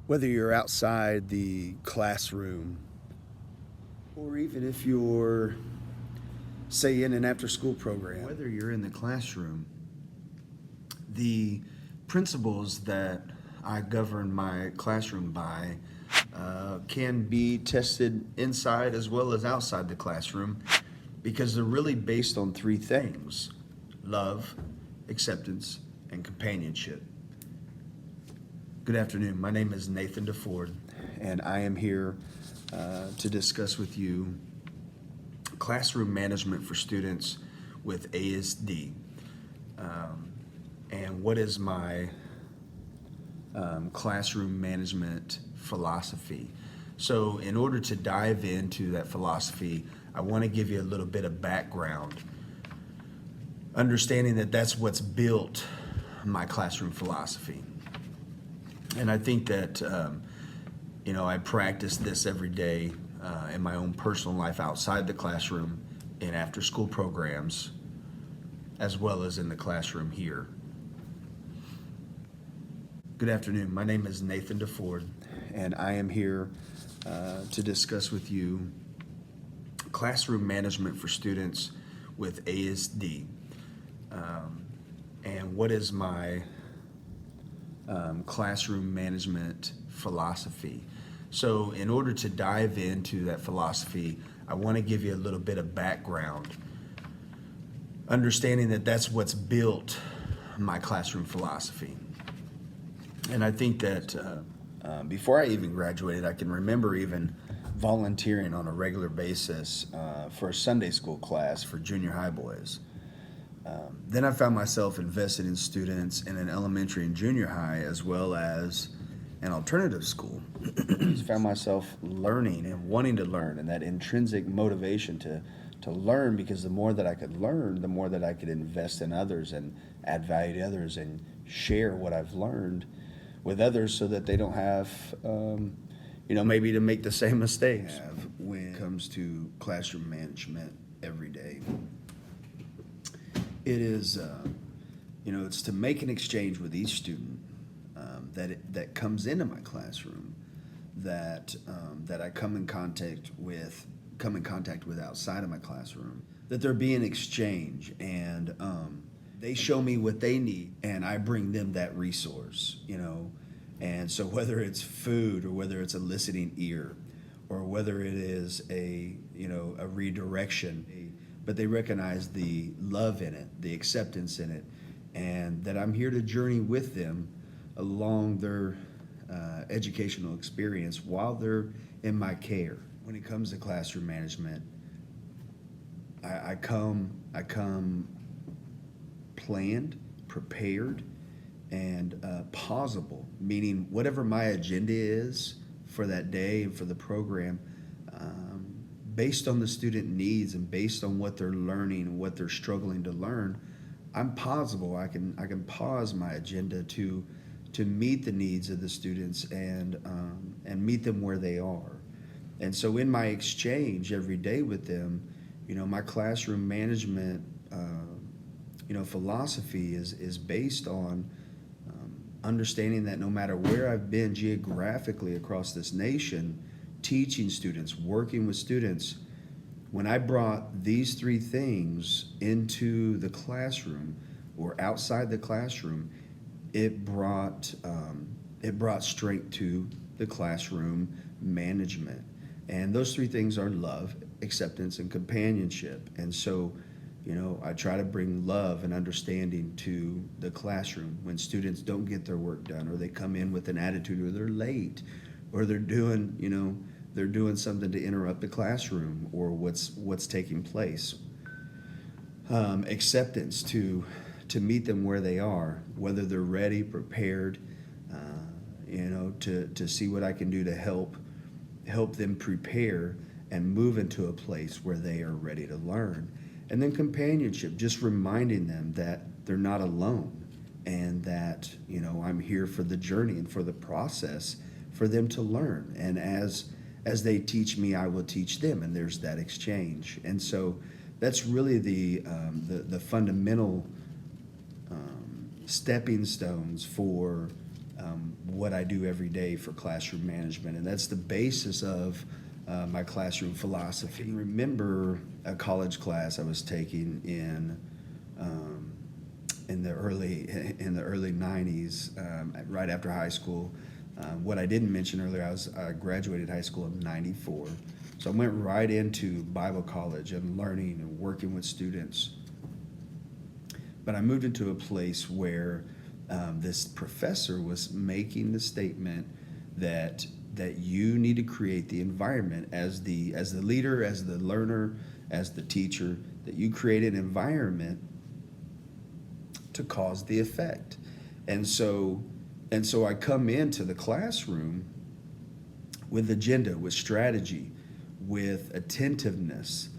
Whether you're outside the classroom or even if you're, say, in an after school program. Whether you're in the classroom, the principles that I govern my classroom by can be tested inside as well as outside the classroom because they're really based on three things: love, acceptance, and companionship. Good afternoon. My name is Nathan DeFord, And I am here to discuss with you classroom management for students with ASD. And what is my classroom management philosophy? So, in order to dive into that philosophy, I want to give you a little bit of background, understanding that that's what's built my classroom philosophy. And I think that, I practice this every day in my own personal life outside the classroom, in after school programs, as well as in the classroom here. Good afternoon. My name is Nathan DeFord, and I am here to discuss with you classroom management for students with ASD. And what is my classroom management philosophy? So, in order to dive into that philosophy, I want to give you a little bit of background, understanding that that's what's built my classroom philosophy. And I think that before I even graduated, I can remember even volunteering on a regular basis for a Sunday school class for junior high boys. Then I found myself invested in students in an elementary and junior high as well as an alternative school. Found myself learning and wanting to learn, and that intrinsic motivation to learn, because the more that I could learn, the more that I could invest in others and add value to others and share what I've learned with others so that they don't have, maybe to make the same mistakes. When it comes to classroom management every day, it is, it's to make an exchange with each student that comes into my classroom, that I come in contact with outside of my classroom, that there be an exchange, and they show me what they need, and I bring them that resource, And so whether it's food, or whether it's a listening ear, or whether it is a redirection, but they recognize the love in it, the acceptance in it, and that I'm here to journey with them along their educational experience while they're in my care. When it comes to classroom management, I come planned, prepared, and pausable, meaning whatever my agenda is for that day and for the program, based on the student needs and based on what they're learning and what they're struggling to learn, I'm pausable. I can pause my agenda to meet the needs of the students and meet them where they are. And so in my exchange every day with them, my classroom management philosophy is based on understanding that no matter where I've been geographically across this nation, teaching students, working with students, when I brought these three things into the classroom or outside the classroom, it brought strength to the classroom management. And those three things are love, acceptance, and companionship. And so, I try to bring love and understanding to the classroom when students don't get their work done, or they come in with an attitude, or they're late, or they're doing something to interrupt the classroom or what's taking place. Acceptance to meet them where they are, whether they're ready, prepared, to see what I can do to help them prepare and move into a place where they are ready to learn. And then companionship, just reminding them that they're not alone, and that I'm here for the journey and for the process for them to learn. And as they teach me, I will teach them, and there's that exchange. And so that's really the fundamental stepping stones for what I do every day for classroom management, and that's the basis of my classroom philosophy. I can remember a college class I was taking in the early 90s, right after high school. What I didn't mention earlier, I graduated high school in '94, so I went right into Bible college and learning and working with students. But I moved into a place where this professor was making the statement that you need to create the environment as the leader, as the learner, as the teacher, that you create an environment to cause the effect. And so I come into the classroom with agenda, with strategy, with attentiveness,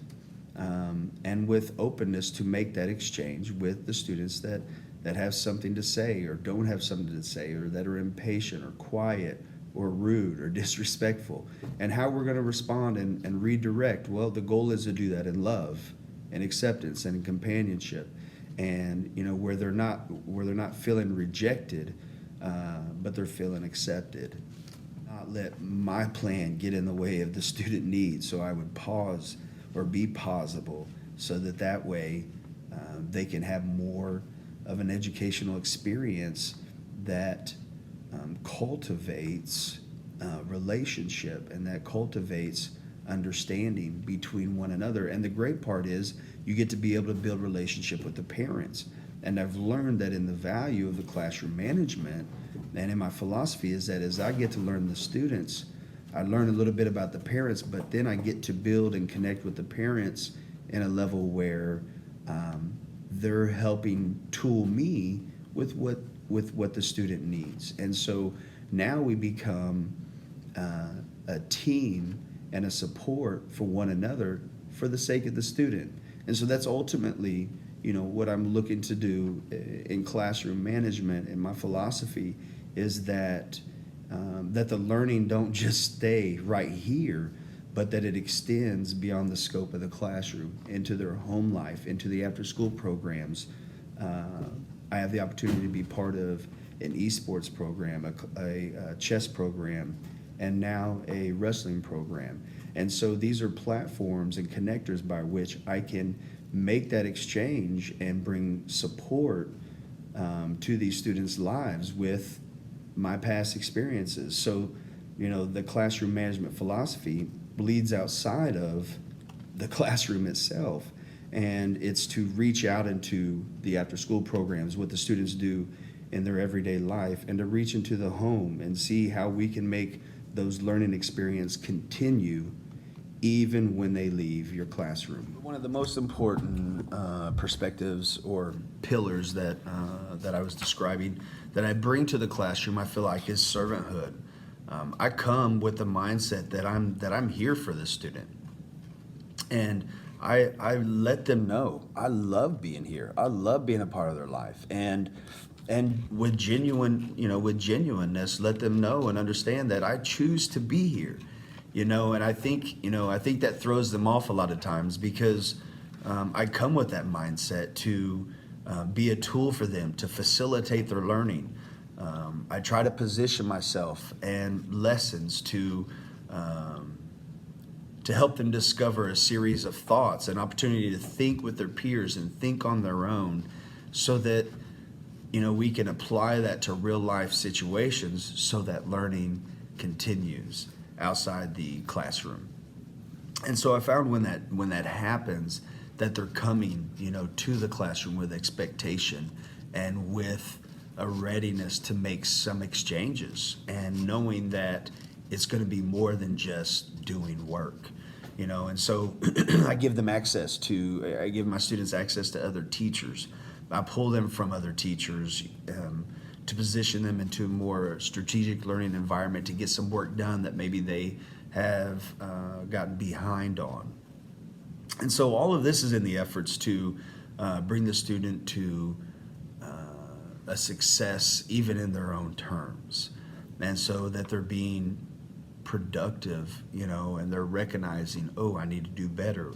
and with openness to make that exchange with the students that have something to say or don't have something to say, or that are impatient or quiet or rude or disrespectful, and how we're going to respond and redirect. Well, the goal is to do that in love and acceptance and in companionship, and where they're not feeling rejected, but they're feeling accepted. Not let my plan get in the way of the student needs. So I would pause or be pausable, so that way they can have more of an educational experience that cultivates relationship, and that cultivates understanding between one another. And the great part is you get to be able to build relationship with the parents. And I've learned that in the value of the classroom management and in my philosophy is that as I get to learn the students, I learn a little bit about the parents, but then I get to build and connect with the parents in a level where they're helping tool me with what the student needs. And so now we become a team and a support for one another for the sake of the student. And so that's ultimately, what I'm looking to do in classroom management, and my philosophy is that the learning don't just stay right here, but that it extends beyond the scope of the classroom into their home life, into the after-school programs. I have the opportunity to be part of an esports program, a chess program, and now a wrestling program. And so these are platforms and connectors by which I can make that exchange and bring support to these students' lives with my past experiences. So, the classroom management philosophy bleeds outside of the classroom itself. And it's to reach out into the after-school programs, what the students do in their everyday life, and to reach into the home and see how we can make those learning experiences continue even when they leave your classroom. One of the most important perspectives or pillars that I was describing that I bring to the classroom, I feel like, is servanthood. I come with the mindset that I'm here for the student, and I let them know I love being here. I love being a part of their life, and with genuineness, let them know and understand that I choose to be here. And I think that throws them off a lot of times, because I come with that mindset to be a tool for them to facilitate their learning. I try to position myself and lessons to help them discover a series of thoughts, an opportunity to think with their peers and think on their own, so that we can apply that to real life situations, so that learning continues outside the classroom. And so I found when that happens, that they're coming to the classroom with expectation and with a readiness to make some exchanges, and knowing that it's going to be more than just doing work. And so I give my students access to other teachers. I pull them from other teachers to position them into a more strategic learning environment to get some work done that maybe they have gotten behind on. And so all of this is in the efforts to bring the student to a success even in their own terms, and so that they're being productive, and they're recognizing, I need to do better.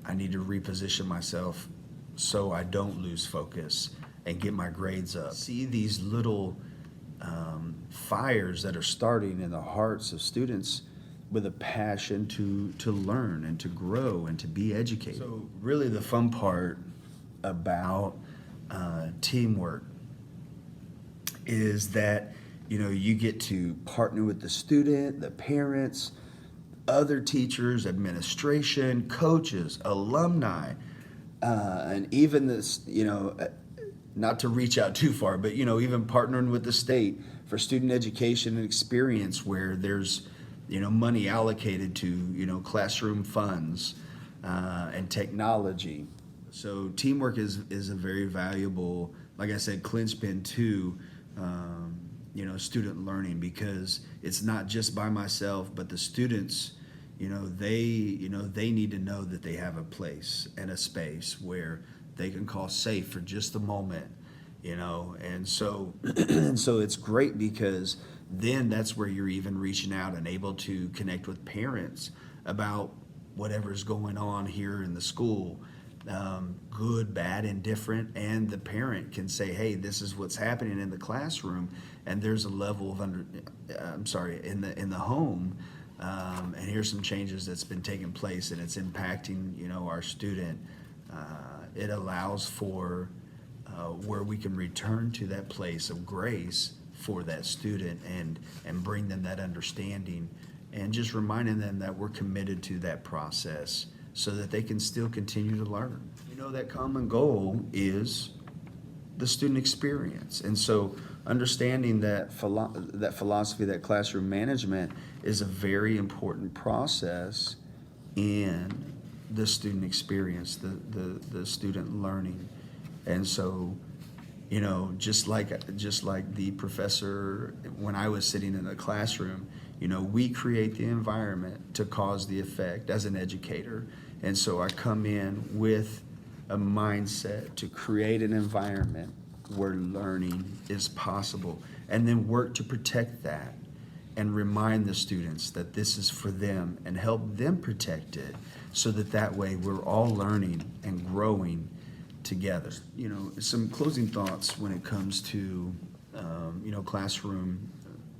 I need to reposition myself so I don't lose focus and get my grades up. See these little fires that are starting in the hearts of students with a passion to learn and to grow and to be educated. So really the fun part about teamwork is that, you know, you get to partner with the student, the parents, other teachers, administration, coaches, alumni, and even this, you know, not to reach out too far, but, you know, even partnering with the state for student education and experience where there's, you know, money allocated to, you know, classroom funds and technology. So teamwork is a very valuable, like I said, linchpin to, you know, student learning, because it's not just by myself, but the students, you know, they need to know that they have a place and a space where they can call safe for just a moment, you know, and so so it's great because then that's where you're even reaching out and able to connect with parents about whatever's going on here in the school, good, bad, indifferent, and the parent can say, hey, this is what's happening in the classroom, and there's a level of in the home, and here's some changes that's been taking place, and it's impacting, you know, our student. It allows for where we can return to that place of grace for that student and bring them that understanding, and just reminding them that we're committed to that process so that they can still continue to learn. You know, that common goal is the student experience. And so understanding that philosophy, that classroom management is a very important process in the student experience, the student learning. And so, you know, just like the professor, when I was sitting in the classroom, you know, we create the environment to cause the effect as an educator. And so I come in with a mindset to create an environment where learning is possible, and then work to protect that and remind the students that this is for them and help them protect it, so that way we're all learning and growing together. You know, some closing thoughts when it comes to, you know, classroom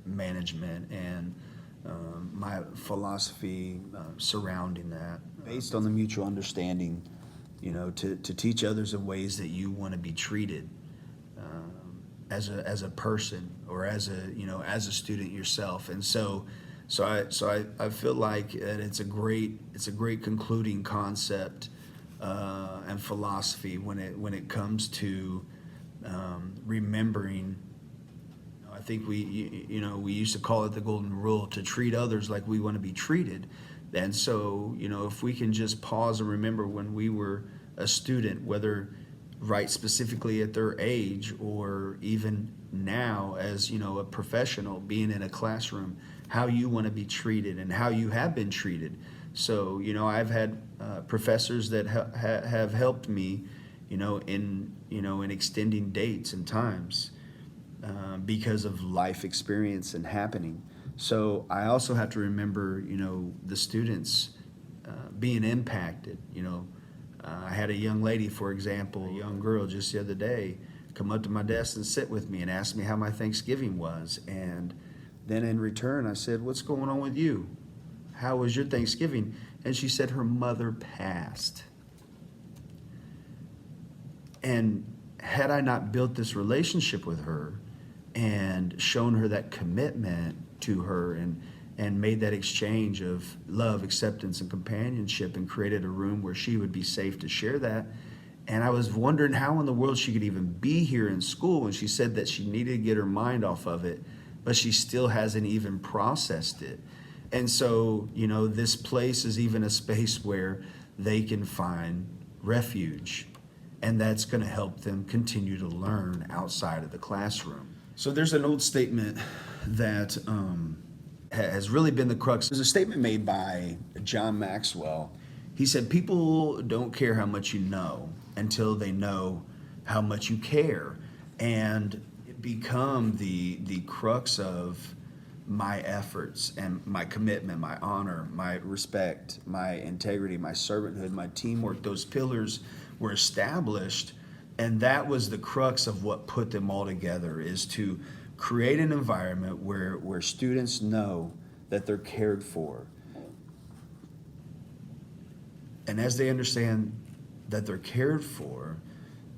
management and my philosophy surrounding that, based on the mutual understanding, you know, to teach others in ways that you want to be treated as a person, or as a, you know, as a student yourself. And so I feel like that it's a great concluding concept and philosophy when it comes to remembering. I think we used to call it the golden rule, to treat others like we want to be treated. And so, you know, if we can just pause and remember when we were a student, whether right specifically at their age or even now as, you know, a professional being in a classroom, how you want to be treated and how you have been treated. So, you know, I've had professors that have helped me, in extending dates and times because of life experience and happening. So I also have to remember, the students being impacted. I had a young lady, for example, a young girl just the other day, come up to my desk and sit with me and ask me how my Thanksgiving was. And then in return, I said, "What's going on with you? How was your Thanksgiving?" And she said her mother passed. And had I not built this relationship with her and shown her that commitment to her and made that exchange of love, acceptance, and companionship, and created a room where she would be safe to share that. And I was wondering how in the world she could even be here in school. And she said that she needed to get her mind off of it, but she still hasn't even processed it. And so, this place is even a space where they can find refuge. And that's going to help them continue to learn outside of the classroom. So there's an old statement that has really been the crux. There's a statement made by John Maxwell. He said, "People don't care how much you know until they know how much you care." And it become the crux of my efforts and my commitment, my honor, my respect, my integrity, my servanthood, my teamwork. Those pillars were established, and that was the crux of what put them all together, is to create an environment where students know that they're cared for. And as they understand that they're cared for,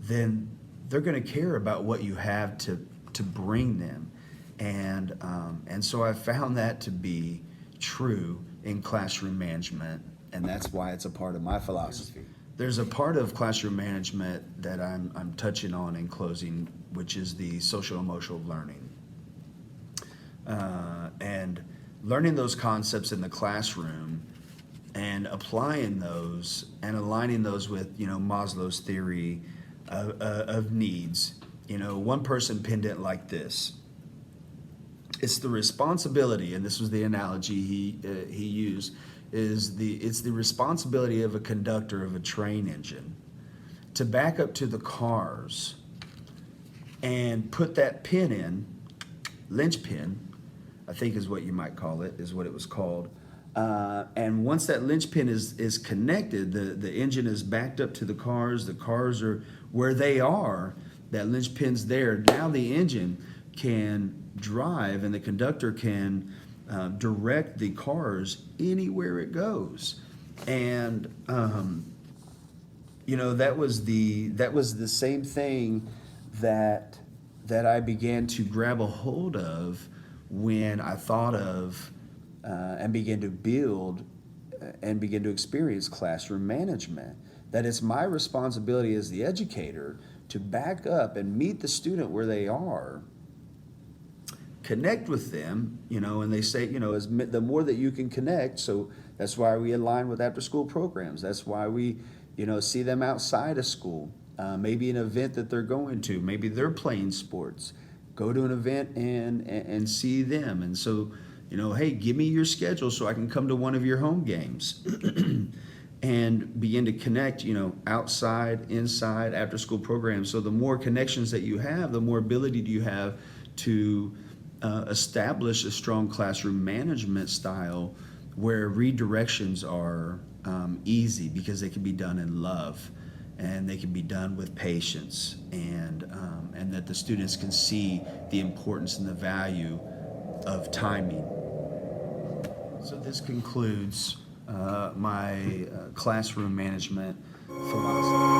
then they're going to care about what you have to bring them. And so I found that to be true in classroom management, and that's why it's a part of my philosophy. There's a part of classroom management that I'm touching on in closing, which is the social emotional learning. And learning those concepts in the classroom and applying those and aligning those with, Maslow's theory of needs. One person penned it like this: it's the responsibility, and this was the analogy he used, it's the responsibility of a conductor of a train engine to back up to the cars and put that pin in, linchpin, I think is what you might call it, is what it was called. And once that linchpin is connected, the engine is backed up to the cars are where they are, that linchpin's there. Now the engine can drive and the conductor can direct the cars anywhere it goes. And that was the same thing that I began to grab a hold of when I thought of and began to build and begin to experience classroom management. That it's my responsibility as the educator to back up and meet the student where they are, connect with them, and they say, the more that you can connect, so that's why we align with after school programs. That's why we, see them outside of school, maybe an event that they're going to, maybe they're playing sports, go to an event and see them. And so, hey, give me your schedule so I can come to one of your home games and begin to connect, outside, inside, after school programs. So the more connections that you have, the more ability do you have to establish a strong classroom management style where redirections are easy because they can be done in love and they can be done with patience, and that the students can see the importance and the value of timing. So this concludes my classroom management philosophy.